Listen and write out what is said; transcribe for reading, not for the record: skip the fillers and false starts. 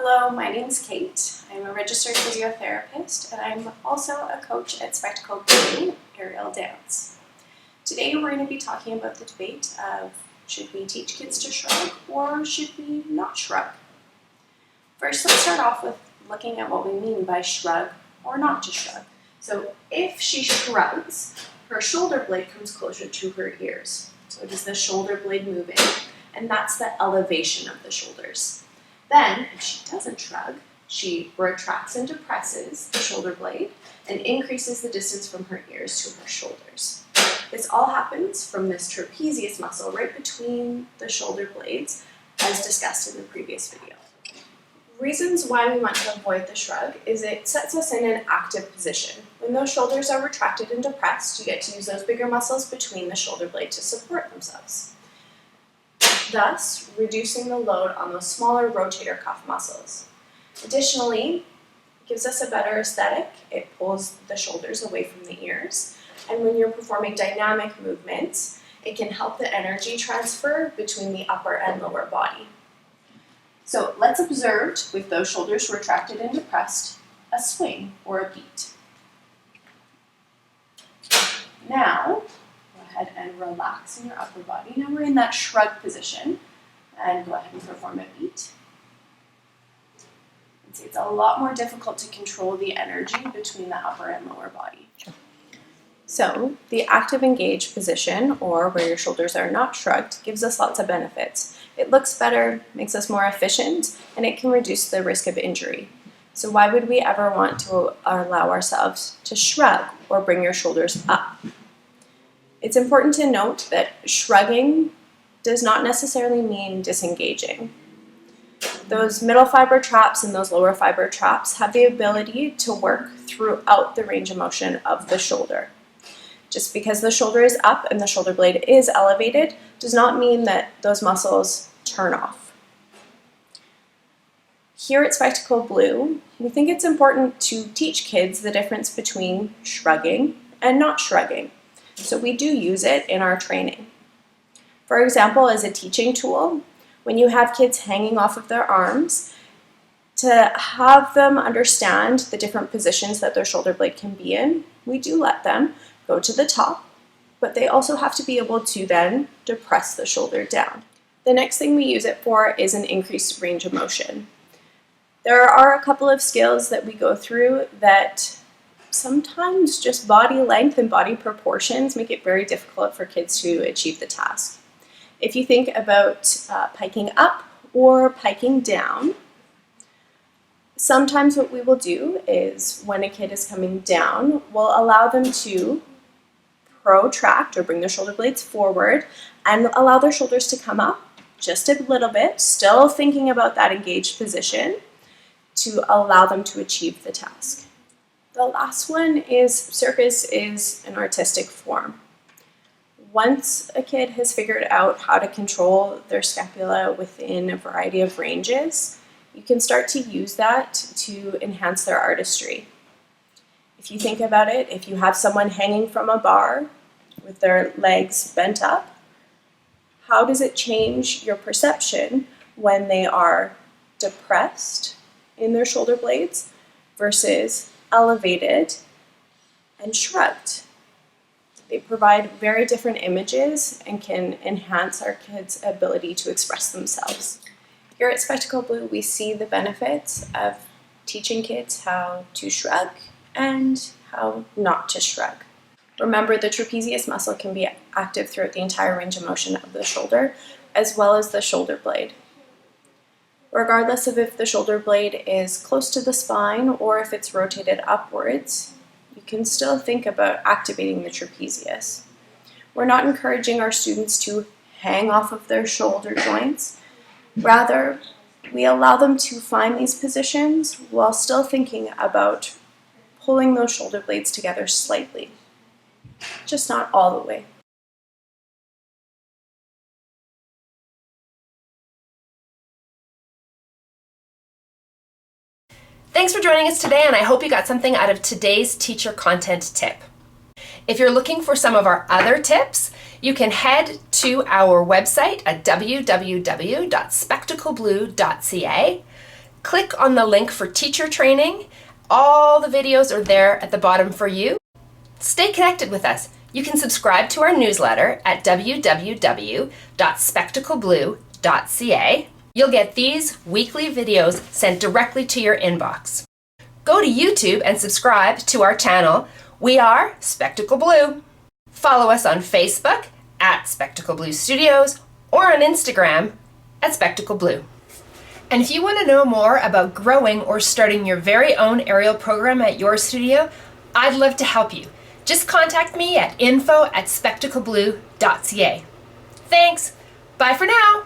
Hello, my name is Kate. I'm a registered physiotherapist and I'm also a coach at Spectacle Play Aerial Dance. Today we're going to be talking about the debate of should we teach kids to shrug or should we not shrug? First, let's start off with looking at what we mean by shrug or not to shrug. So if she shrugs, her shoulder blade comes closer to her ears. So it is the shoulder blade moving, and that's the elevation of the shoulders. Then, if she doesn't shrug, she retracts and depresses the shoulder blade and increases the distance from her ears to her shoulders. This all happens from this trapezius muscle right between the shoulder blades, as discussed in the previous video. Reasons why we want to avoid the shrug is it sets us in an active position. When those shoulders are retracted and depressed, you get to use those bigger muscles between the shoulder blade to support themselves, thus reducing the load on those smaller rotator cuff muscles. Additionally, it gives us a better aesthetic. It pulls the shoulders away from the ears, and when you're performing dynamic movements, it can help the energy transfer between the upper and lower body. So let's observe, with those shoulders retracted and depressed, a swing or a beat. Now, go ahead and relax in your upper body. Now we're in that shrug position, and go ahead and perform a beat. You can see it's a lot more difficult to control the energy between the upper and lower body. So the active engaged position, or where your shoulders are not shrugged, gives us lots of benefits. It looks better, makes us more efficient, and it can reduce the risk of injury. So why would we ever want to allow ourselves to shrug or bring your shoulders up? It's important to note that shrugging does not necessarily mean disengaging. Those middle fiber traps and those lower fiber traps have the ability to work throughout the range of motion of the shoulder. Just because the shoulder is up and the shoulder blade is elevated does not mean that those muscles turn off. Here at Spectacle Blue, we think it's important to teach kids the difference between shrugging and not shrugging. So we do use it in our training. For example, as a teaching tool, when you have kids hanging off of their arms, to have them understand the different positions that their shoulder blade can be in, we do let them go to the top, but they also have to be able to then depress the shoulder down. The next thing we use it for is an increased range of motion. There are a couple of skills that we go through that sometimes just body length and body proportions make it very difficult for kids to achieve the task. If you think about piking up or piking down, sometimes what we will do is when a kid is coming down, we'll allow them to protract or bring their shoulder blades forward and allow their shoulders to come up just a little bit, still thinking about that engaged position to allow them to achieve the task. The last one is circus is an artistic form. Once a kid has figured out how to control their scapula within a variety of ranges, you can start to use that to enhance their artistry. If you think about it, if you have someone hanging from a bar with their legs bent up, how does it change your perception when they are depressed in their shoulder blades versus elevated and shrugged? They provide very different images and can enhance our kids' ability to express themselves. Here at Spectacle Blue, we see the benefits of teaching kids how to shrug and how not to shrug. Remember, the trapezius muscle can be active throughout the entire range of motion of the shoulder, as well as the shoulder blade. Regardless of if the shoulder blade is close to the spine or if it's rotated upwards, you can still think about activating the trapezius. We're not encouraging our students to hang off of their shoulder joints. Rather, we allow them to find these positions while still thinking about pulling those shoulder blades together slightly, just not all the way. Thanks for joining us today, and I hope you got something out of today's teacher content tip. If you're looking for some of our other tips, you can head to our website at www.spectacleblue.ca. Click on the link for teacher training. All the videos are there at the bottom for you. Stay connected with us. You can subscribe to our newsletter at www.spectacleblue.ca. You'll get these weekly videos sent directly to your inbox. Go to YouTube and subscribe to our channel. We are Spectacle Blue. Follow us on Facebook at Spectacle Blue Studios or on Instagram at Spectacle Blue. And if you want to know more about growing or starting your very own aerial program at your studio, I'd love to help you. Just contact me at info@spectacleblue.ca. Thanks. Bye for now.